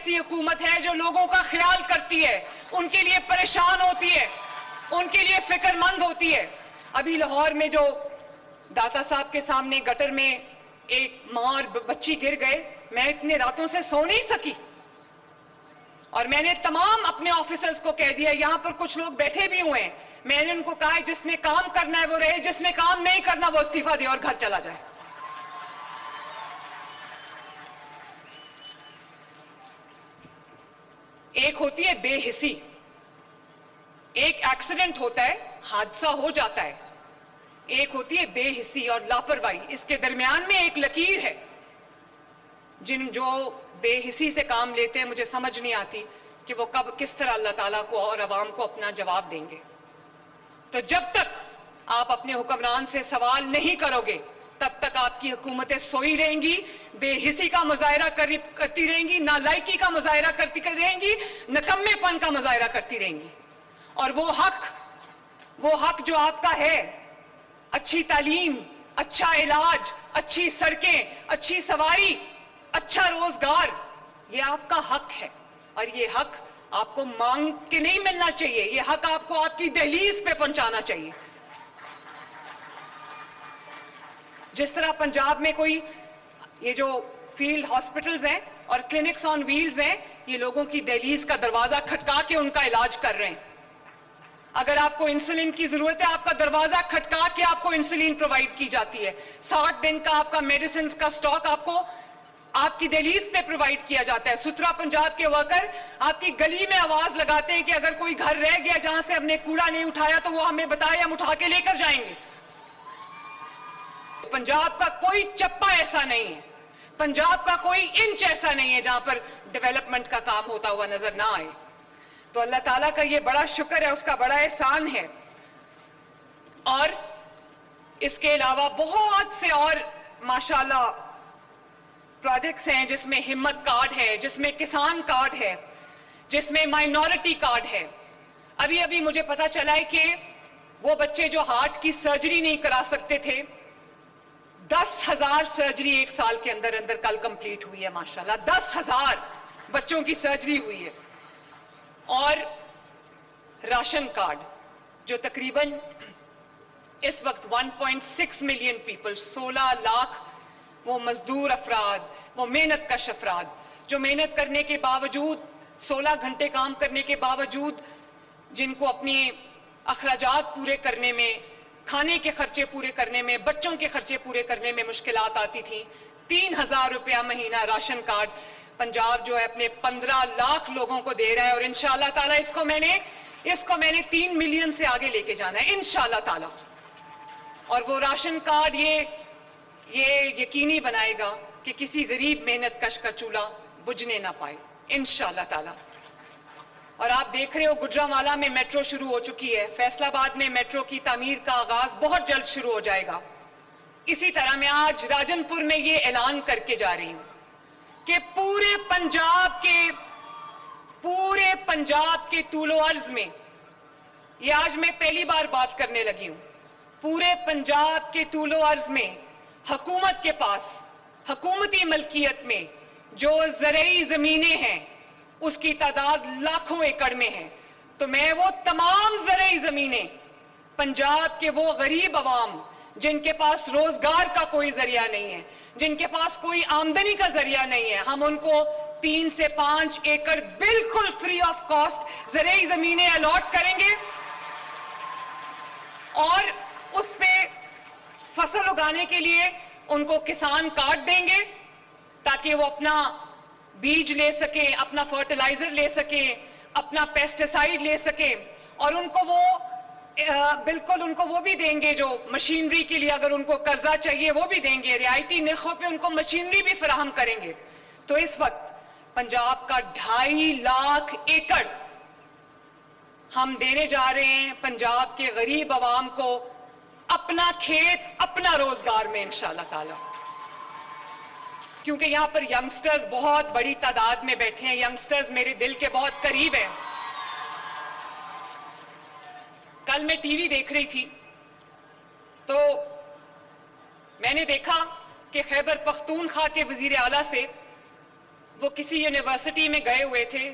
ایسی حکومت ہے جو لوگوں کا خیال کرتی ہے, ان کے لیے پریشان ہوتی ہے, ان کے لیے فکر مند ہوتی ہے. ابھی لاہور میں جو داتا صاحب کے سامنے گٹر میں ایک ماں اور بچی گر گئے, میں اتنے راتوں سے سو نہیں سکی, اور میں نے تمام اپنے آفیسرز کو کہہ دیا, یہاں پر کچھ لوگ بیٹھے بھی ہوئے ہیں, میں نے ان کو کہا جس نے کام کرنا ہے وہ رہے, جس نے کام نہیں کرنا وہ استعفیٰ دے اور گھر چلا جائے. ایک ہوتی ہے بے حسی, ایک ایکسیڈنٹ ہوتا ہے, حادثہ ہو جاتا ہے, ایک ہوتی ہے بے حسی اور لاپرواہی, اس کے درمیان میں ایک لکیر ہے. جو بے حسی سے کام لیتے ہیں مجھے سمجھ نہیں آتی کہ وہ کب کس طرح اللہ تعالیٰ کو اور عوام کو اپنا جواب دیں گے. تو جب تک آپ اپنے حکمران سے سوال نہیں کرو گے تب تک آپ کی حکومتیں سوئی رہیں گی, بے حسی کا مظاہرہ کرتی رہیں گی, نالائکی کا مظاہرہ کرتی رہیں گی, نکمے پن کا مظاہرہ کرتی رہیں گی. اور وہ حق جو آپ کا ہے, اچھی تعلیم, اچھا علاج, اچھی سڑکیں, اچھی سواری, اچھا روزگار, یہ آپ کا حق ہے, اور یہ حق آپ کو مانگ کے نہیں ملنا چاہیے, یہ حق آپ کو آپ کی دہلیز پہ پہنچانا چاہیے. جس طرح پنجاب میں کوئی یہ جو فیلڈ ہاسپٹلز ہیں اور کلینکس آن ویلز ہیں, یہ لوگوں کی دہلیز کا دروازہ کھٹکا کے ان کا علاج کر رہے ہیں. اگر آپ کو انسولین کی ضرورت ہے, آپ کا دروازہ کھٹکا کے آپ کو انسولین پرووائڈ کی جاتی ہے. 60 دن کا آپ کا میڈیسنز کا سٹاک آپ کو آپ کی دہلیز پہ پرووائڈ کیا جاتا ہے. ستھرا پنجاب کے ورکر آپ کی گلی میں آواز لگاتے ہیں کہ اگر کوئی گھر رہ گیا جہاں سے ہم نے کوڑا نہیں اٹھایا تو وہ ہمیں بتائے, ہم اٹھا کے لے کر جائیں گے. پنجاب کا کوئی چپا ایسا نہیں ہے, پنجاب کا کوئی انچ ایسا نہیں ہے جہاں پر ڈیولپمنٹ کا کام ہوتا ہوا نظر نہ آئے. تو اللہ تعالیٰ کا یہ بڑا شکر ہے, اس کا بڑا احسان ہے. اور اس کے علاوہ بہت سے اور ماشاءاللہ پروجیکٹس ہیں جس میں ہمت کارڈ ہے, جس میں کسان کارڈ ہے, جس میں مائنورٹی کارڈ ہے. ابھی مجھے پتا چلا ہے کہ وہ بچے جو ہارٹ کی سرجری نہیں کرا سکتے تھے, 10,000 سرجری ایک سال کے اندر کل کمپلیٹ ہوئی ہے. ماشاءاللہ 10,000 بچوں کی سرجری ہوئی ہے. اور راشن کارڈ جو تقریباً اس وقت 1.6 ملین پیپل, 16 لاکھ وہ مزدور افراد, وہ محنت کش افراد جو محنت کرنے کے باوجود, 16 گھنٹے کام کرنے کے باوجود, جن کو اپنی اخراجات پورے کرنے میں, کھانے کے خرچے پورے کرنے میں, بچوں کے خرچے پورے کرنے میں مشکلات آتی تھیں. 3,000 روپیہ مہینہ راشن کارڈ پنجاب جو ہے اپنے 15 لاکھ لوگوں کو دے رہا ہے, اور انشاءاللہ تعالیٰ اس کو میں نے 3 ملین سے آگے لے کے جانا ہے انشاءاللہ تعالیٰ. اور وہ راشن کارڈ یہ یقینی بنائے گا کہ کسی غریب محنت کش کا چولہا بجھنے نہ پائے انشاءاللہ تعالیٰ. اور آپ دیکھ رہے ہو گجرانوالہ میں میٹرو شروع ہو چکی ہے, فیصل آباد میں میٹرو کی تعمیر کا آغاز بہت جلد شروع ہو جائے گا. اسی طرح میں آج راجن پور میں یہ اعلان کر کے جا رہی ہوں کہ پورے پنجاب کے طول و عرض میں, یہ آج میں پہلی بار بات کرنے لگی ہوں, پورے پنجاب کے طول و عرض میں حکومت کے پاس حکومتی ملکیت میں جو زرعی زمینیں ہیں اس کی تعداد لاکھوں ایکڑ میں ہے. تو میں وہ تمام زرعی زمینیں پنجاب کے وہ غریب عوام جن کے پاس روزگار کا کوئی ذریعہ نہیں ہے, جن کے پاس کوئی آمدنی کا ذریعہ نہیں ہے, ہم ان کو 3 سے 5 ایکڑ بالکل فری آف کاسٹ زرعی زمینیں الاٹ کریں گے, اور اس پہ فصل اگانے کے لیے ان کو کسان کارڈ دیں گے تاکہ وہ اپنا بیج لے سکیں, اپنا فرٹیلائزر لے سکیں, اپنا پیسٹیسائیڈ لے سکیں, اور ان کو وہ بھی دیں گے جو مشینری کے لیے اگر ان کو قرضہ چاہیے وہ بھی دیں گے, رعایتی نرخوں پہ ان کو مشینری بھی فراہم کریں گے. تو اس وقت پنجاب کا 2.5 لاکھ ایکڑ ہم دینے جا رہے ہیں پنجاب کے غریب عوام کو, اپنا کھیت اپنا روزگار میں انشاءاللہ تعالی. کیونکہ یہاں پر ینگسٹرز بہت بڑی تعداد میں بیٹھے ہیں, ینگسٹرز میرے دل کے بہت قریب ہیں. کل میں ٹی وی دیکھ رہی تھی تو میں نے دیکھا کہ خیبر پختونخوا کے وزیر اعلیٰ سے وہ کسی یونیورسٹی میں گئے ہوئے تھے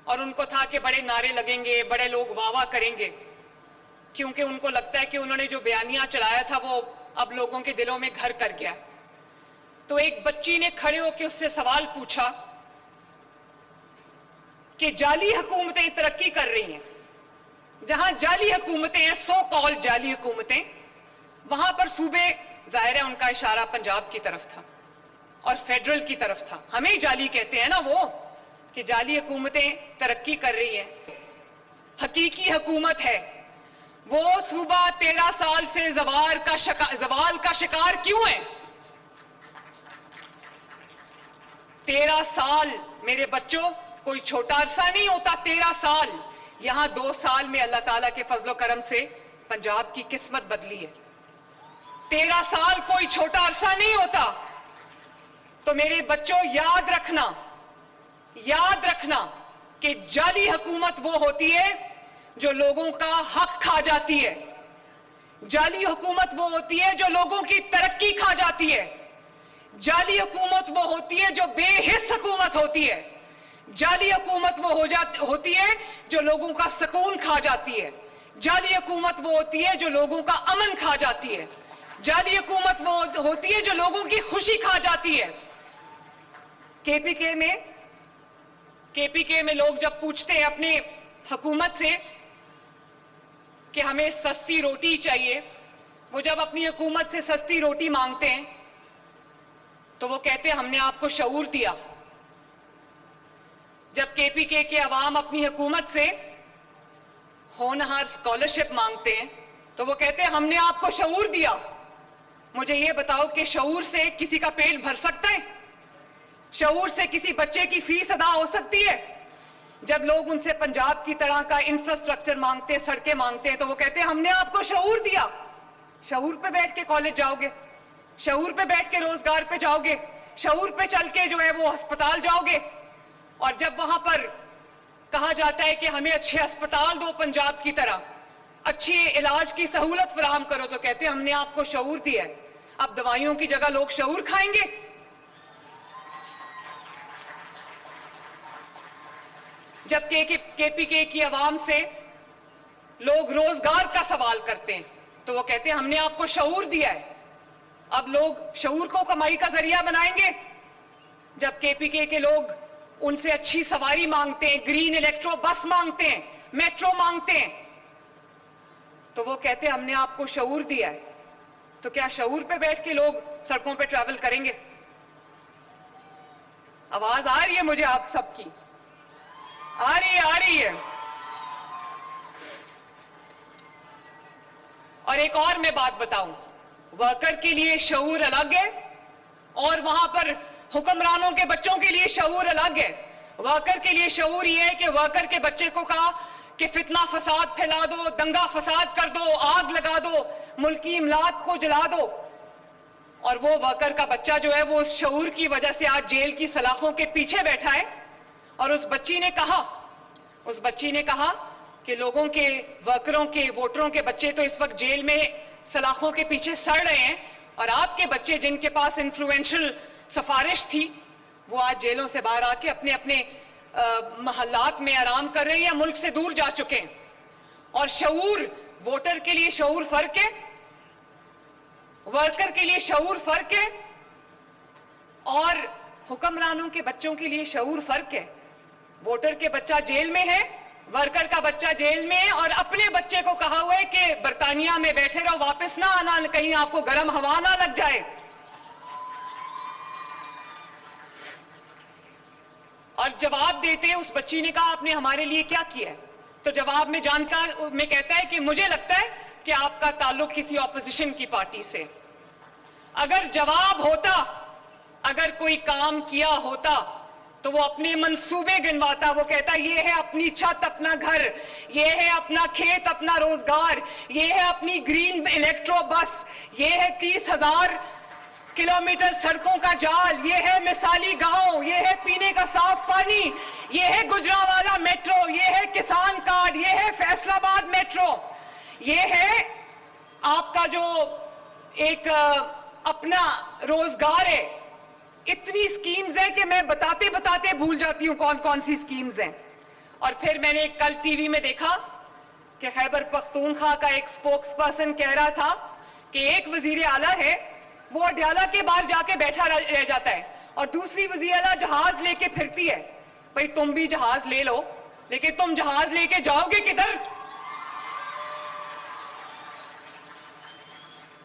اور ان کو تھا کہ بڑے نعرے لگیں گے, بڑے لوگ واہ واہ کریں گے, کیونکہ ان کو لگتا ہے کہ انہوں نے جو بیانیہ چلایا تھا وہ اب لوگوں کے دلوں میں گھر کر گیا. تو ایک بچی نے کھڑے ہو کے اس سے سوال پوچھا کہ جعلی حکومتیں ترقی کر رہی ہیں, جہاں جعلی حکومتیں ہیں, سو کال جعلی حکومتیں, وہاں پر صوبے, ظاہر ہے ان کا اشارہ پنجاب کی طرف تھا اور فیڈرل کی طرف تھا, ہمیں ہی جعلی کہتے ہیں نا وہ, کہ جعلی حکومتیں ترقی کر رہی ہیں. حقیقی حکومت ہے وہ صوبہ 13 سال سے زوال کا شکار کیوں ہے؟ 13 سال میرے بچوں کوئی چھوٹا عرصہ نہیں ہوتا. 13 سال, یہاں 2 سال میں اللہ تعالیٰ کے فضل و کرم سے پنجاب کی قسمت بدلی ہے. 13 سال کوئی چھوٹا عرصہ نہیں ہوتا. تو میرے بچوں یاد رکھنا کہ جعلی حکومت وہ ہوتی ہے جو لوگوں کا حق کھا جاتی ہے. جعلی حکومت وہ ہوتی ہے جو لوگوں کی ترقی کھا جاتی ہے. جعلی حکومت وہ ہوتی ہے جو بے حس حکومت ہوتی ہے. جعلی حکومت وہ ہوتی ہے جو لوگوں کا سکون کھا جاتی ہے. جعلی حکومت وہ ہوتی ہے جو لوگوں کا امن کھا جاتی ہے. جعلی حکومت وہ ہوتی ہے جو لوگوں کی خوشی کھا جاتی ہے. کے پی کے میں لوگ جب پوچھتے ہیں اپنے حکومت سے کہ ہمیں سستی روٹی چاہیے, وہ جب اپنی حکومت سے سستی روٹی مانگتے ہیں تو وہ کہتے ہیں ہم نے آپ کو شعور دیا. جب کے پی کے عوام اپنی حکومت سے ہونہار اسکالرشپ مانگتے ہیں تو وہ کہتے ہیں ہم نے آپ کو شعور دیا. مجھے یہ بتاؤ کہ شعور سے کسی کا پیٹ بھر سکتا ہے؟ شعور سے کسی بچے کی فیس ادا ہو سکتی ہے؟ جب لوگ ان سے پنجاب کی طرح کا انفراسٹرکچر مانگتے ہیں, سڑکیں مانگتے ہیں, تو وہ کہتے ہیں ہم نے آپ کو شعور دیا. شعور پہ بیٹھ کے کالج جاؤ گے, شعور پہ بیٹھ کے روزگار پہ جاؤ گے, شعور پہ چل کے جو ہے وہ ہسپتال جاؤ گے. اور جب وہاں پر کہا جاتا ہے کہ ہمیں اچھے ہسپتال دو, پنجاب کی طرح اچھی علاج کی سہولت فراہم کرو, تو کہتے ہیں ہم نے آپ کو شعور دیا ہے. اب دوائیوں کی جگہ لوگ شعور کھائیں گے. جب کے پی کے کی عوام سے لوگ روزگار کا سوال کرتے ہیں تو وہ کہتے ہیں ہم نے آپ کو شعور دیا ہے. اب لوگ شعور کو کمائی کا ذریعہ بنائیں گے. جب کے پی کے لوگ ان سے اچھی سواری مانگتے ہیں, گرین الیکٹرو بس مانگتے ہیں, میٹرو مانگتے ہیں, تو وہ کہتے ہیں ہم نے آپ کو شعور دیا ہے. تو کیا شعور پہ بیٹھ کے لوگ سڑکوں پہ ٹریول کریں گے؟ آواز آ رہی ہے مجھے آپ سب کی؟ آ رہی ہے. اور ایک اور میں بات بتاؤں, ورکر کے لیے شعور الگ ہے اور وہاں پر حکمرانوں کے بچوں کے لیے شعور الگ ہے. ورکر کے لیے شعور یہ ہے کہ ورکر کے بچے کو کہا کہ فتنہ فساد پھیلا دو, دنگا فساد کر دو, آگ لگا دو, ملکی املاک کو جلا دو. اور وہ ورکر کا بچہ جو ہے وہ اس شعور کی وجہ سے آج جیل کی سلاخوں کے پیچھے بیٹھا ہے. اور اس بچی نے کہا کہ لوگوں کے, ورکروں کے, ووٹروں کے بچے تو اس وقت جیل میں سلاخوں کے پیچھے سڑ رہے ہیں, اور آپ کے بچے جن کے پاس انفلوئنشل سفارش تھی وہ آج جیلوں سے باہر آ کے اپنے اپنے محلات میں آرام کر رہے ہیں, ملک سے دور جا چکے ہیں. اور شعور, ووٹر کے لیے شعور فرق ہے, ورکر کے لیے شعور فرق ہے, اور حکمرانوں کے بچوں کے لیے شعور فرق ہے. ووٹر کے بچہ جیل میں ہے, ورکر کا بچہ جیل میں ہے, اور اپنے بچے کو کہا ہوا ہے کہ برطانیہ میں بیٹھے رہو, واپس نہ آنا, کہیں آپ کو گرم ہوا نہ لگ جائے. اور جواب دیتے اس بچی نے کہا آپ نے ہمارے لیے کیا کیا ہے؟ تو جواب میں میں کہتا ہے کہ مجھے لگتا ہے کہ آپ کا تعلق کسی اپوزیشن کی پارٹی سے. اگر جواب ہوتا, اگر کوئی کام کیا ہوتا تو وہ اپنے منصوبے گنواتا. وہ کہتا یہ ہے اپنی چھت, اپنا گھر, یہ ہے اپنا کھیت, اپنا روزگار, یہ ہے اپنی گرین الیکٹرو بس, یہ ہے 30,000 کلومیٹر سڑکوں کا جال, یہ ہے مثالی گاؤں, یہ ہے پینے کا صاف پانی, یہ ہے گجرانوالہ میٹرو, یہ ہے کسان کارڈ, یہ ہے فیصل آباد میٹرو, یہ ہے آپ کا جو ایک اپنا روزگار ہے. اتنی سکیمز ہیں کہ میں بتاتے بتاتے بھول جاتی ہوں کون کون سی سکیمز ہیں. اور پھر میں نے کل ٹی وی میں دیکھا کہ خیبر پختونخوا کا ایک سپوکس پرسن کہہ رہا تھا کہ ایک وزیر اعلیٰ ہے وہ اڈیالہ کے باہر جا کے بیٹھا رہ جاتا ہے اور دوسری وزیر اعلیٰ جہاز لے کے پھرتی ہے. بھئی تم بھی جہاز لے لو لیکن تم جہاز لے کے جاؤ گے کدھر؟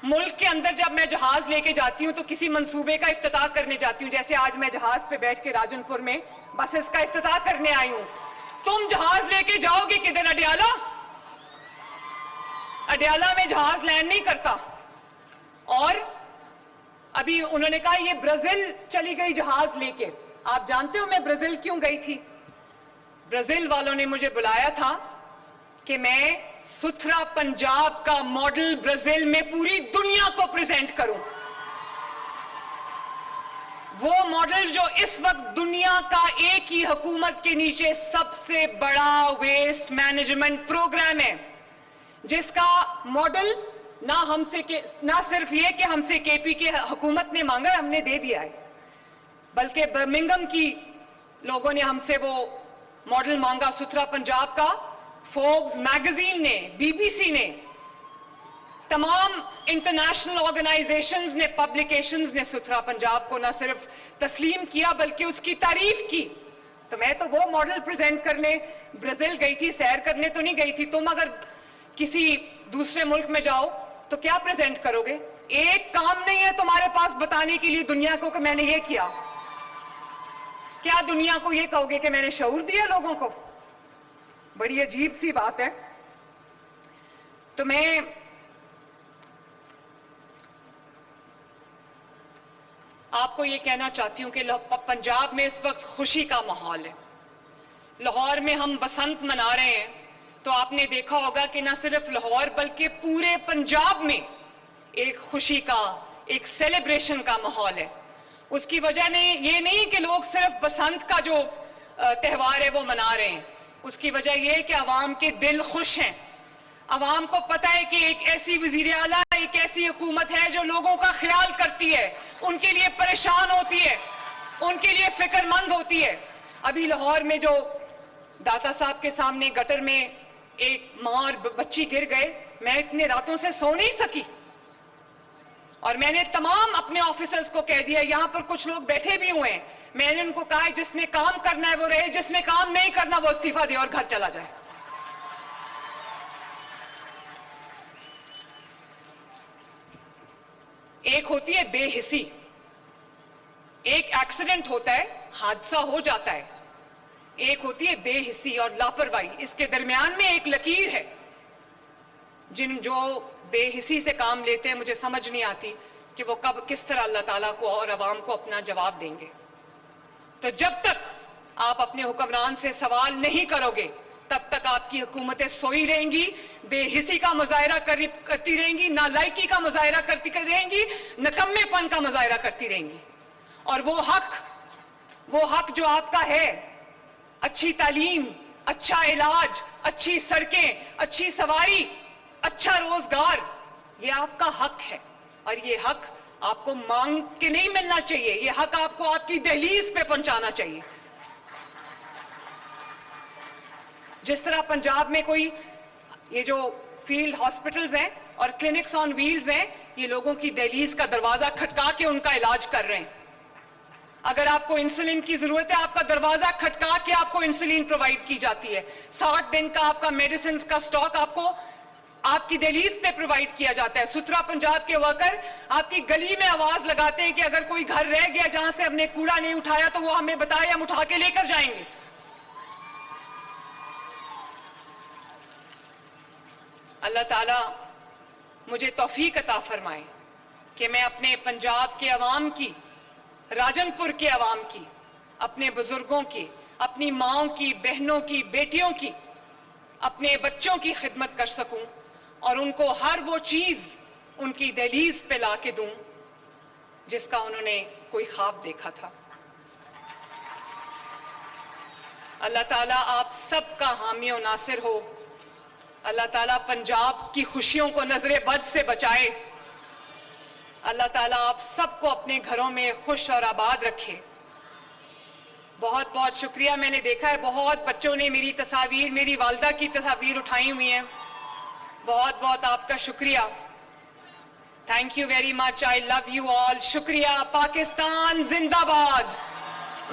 ملک کے اندر جب میں جہاز لے کے جاتی ہوں تو کسی منصوبے کا افتتاح کرنے جاتی ہوں, جیسے آج میں جہاز پہ بیٹھ کے راجن پور میں بسز کا افتتاح کرنے آئی ہوں. تم جہاز لے کے جاؤ گے کدھر؟ اڈیالہ؟ اڈیالہ میں جہاز لینڈ نہیں کرتا. اور ابھی انہوں نے کہا یہ برازیل چلی گئی جہاز لے کے. آپ جانتے ہو میں برازیل کیوں گئی تھی؟ برازیل والوں نے مجھے بلایا تھا کہ میں ستھرا پنجاب کا ماڈل برازیل میں پوری دنیا کو پریزنٹ کروں. وہ ماڈل جو اس وقت دنیا کا ایک ہی حکومت کے نیچے سب سے بڑا ویسٹ مینجمنٹ پروگرام ہے, جس کا ماڈل نہ صرف یہ کہ ہم سے کے پی کے حکومت نے مانگا ہے, ہم نے دے دیا ہے, بلکہ برمنگم کی لوگوں نے ہم سے وہ ماڈل مانگا ستھرا پنجاب کا. فوربس میگزین نے, بی بی سی نے, تمام انٹرنیشنل آرگنائزیشنز نے, پبلیکیشنز نے ستھرا پنجاب کو نہ صرف تسلیم کیا بلکہ اس کی تعریف کی. تو میں تو وہ ماڈل پریزنٹ کرنے برازیل گئی تھی, سیر کرنے تو نہیں گئی تھی. تم اگر کسی دوسرے ملک میں جاؤ تو کیا پریزنٹ کرو گے؟ ایک کام نہیں ہے تمہارے پاس بتانے کے لیے دنیا کو کہ میں نے یہ کیا. کیا دنیا کو یہ کہو گے کہ میں نے شعور دیا لوگوں کو؟ بڑی عجیب سی بات ہے. تو میں آپ کو یہ کہنا چاہتی ہوں کہ پنجاب میں اس وقت خوشی کا ماحول ہے. لاہور میں ہم بسنت منا رہے ہیں تو آپ نے دیکھا ہوگا کہ نہ صرف لاہور بلکہ پورے پنجاب میں ایک خوشی کا, ایک سیلیبریشن کا ماحول ہے. اس کی وجہ یہ نہیں کہ لوگ صرف بسنت کا جو تہوار ہے وہ منا رہے ہیں. اس کی وجہ یہ ہے کہ عوام کے دل خوش ہیں. عوام کو پتہ ہے کہ ایک ایسی وزیر اعلیٰ, ایک ایسی حکومت ہے جو لوگوں کا خیال کرتی ہے, ان کے لیے پریشان ہوتی ہے, ان کے لیے فکر مند ہوتی ہے. ابھی لاہور میں جو داتا صاحب کے سامنے گٹر میں ایک ماں اور بچی گر گئے, میں اتنے راتوں سے سو نہیں سکی اور میں نے تمام اپنے آفیسرز کو کہہ دیا, یہاں پر کچھ لوگ بیٹھے بھی ہوئے ہیں, میں نے ان کو کہا جس نے کام کرنا ہے وہ رہے, جس نے کام نہیں کرنا وہ استعفیٰ دے اور گھر چلا جائے. ایک ہوتی ہے بے حسی, ایک ایکسیڈنٹ ہوتا ہے, حادثہ ہو جاتا ہے. ایک ہوتی ہے بے حسی اور لاپرواہی, اس کے درمیان میں ایک لکیر ہے. جو بے حسی سے کام لیتے ہیں مجھے سمجھ نہیں آتی کہ وہ کب کس طرح اللہ تعالیٰ کو اور عوام کو اپنا جواب دیں گے. تو جب تک آپ اپنے حکمران سے سوال نہیں کرو گے تب تک آپ کی حکومتیں سوئی رہیں گی, بے حسی کا مظاہرہ کرتی رہیں گی, نالائکی کا مظاہرہ کرتی رہیں گی, نکمے پن کا مظاہرہ کرتی رہیں گی. اور وہ حق جو آپ کا ہے, اچھی تعلیم, اچھا علاج, اچھی سڑکیں, اچھی سواری, اچھا روزگار, یہ آپ کا حق ہے. اور یہ حق آپ کو مانگ کے نہیں ملنا چاہیے, یہ حق آپ کو آپ کی دہلیز پہ پہنچانا چاہیے. جس طرح پنجاب میں کوئی یہ جو فیلڈ ہاسپٹلز ہیں اور کلینکس آن ویلز ہیں, یہ لوگوں کی دہلیز کا دروازہ کھٹکا کے ان کا علاج کر رہے ہیں. اگر آپ کو انسولین کی ضرورت ہے, آپ کا دروازہ کھٹکا کے آپ کو انسولین پرووائڈ کی جاتی ہے. 60 دن کا آپ کا میڈیسنز کا سٹاک آپ کو آپ کی دہلیز پہ پرووائڈ کیا جاتا ہے. ستھرا پنجاب کے ورکر آپ کی گلی میں آواز لگاتے ہیں کہ اگر کوئی گھر رہ گیا جہاں سے ہم نے کوڑا نہیں اٹھایا تو وہ ہمیں بتائے, ہم اٹھا کے لے کر جائیں گے. اللہ تعالیٰ مجھے توفیق عطا فرمائے کہ میں اپنے پنجاب کے عوام کی, راجن پور کے عوام کی, اپنے بزرگوں کی, اپنی ماؤں کی, بہنوں کی, بیٹیوں کی, اپنے بچوں کی خدمت کر سکوں اور ان کو ہر وہ چیز ان کی دہلیز پہ لا کے دوں جس کا انہوں نے کوئی خواب دیکھا تھا. اللہ تعالیٰ آپ سب کا حامی و ناصر ہو. اللہ تعالیٰ پنجاب کی خوشیوں کو نظر بد سے بچائے. اللہ تعالیٰ آپ سب کو اپنے گھروں میں خوش اور آباد رکھے. بہت بہت شکریہ. میں نے دیکھا ہے بہت بچوں نے میری تصاویر، میری والدہ کی تصاویر اٹھائی ہوئی ہیں. بہت بہت آپ کا شکریہ. Thank you very much. I love you all. شکریہ. پاکستان زندہ باد.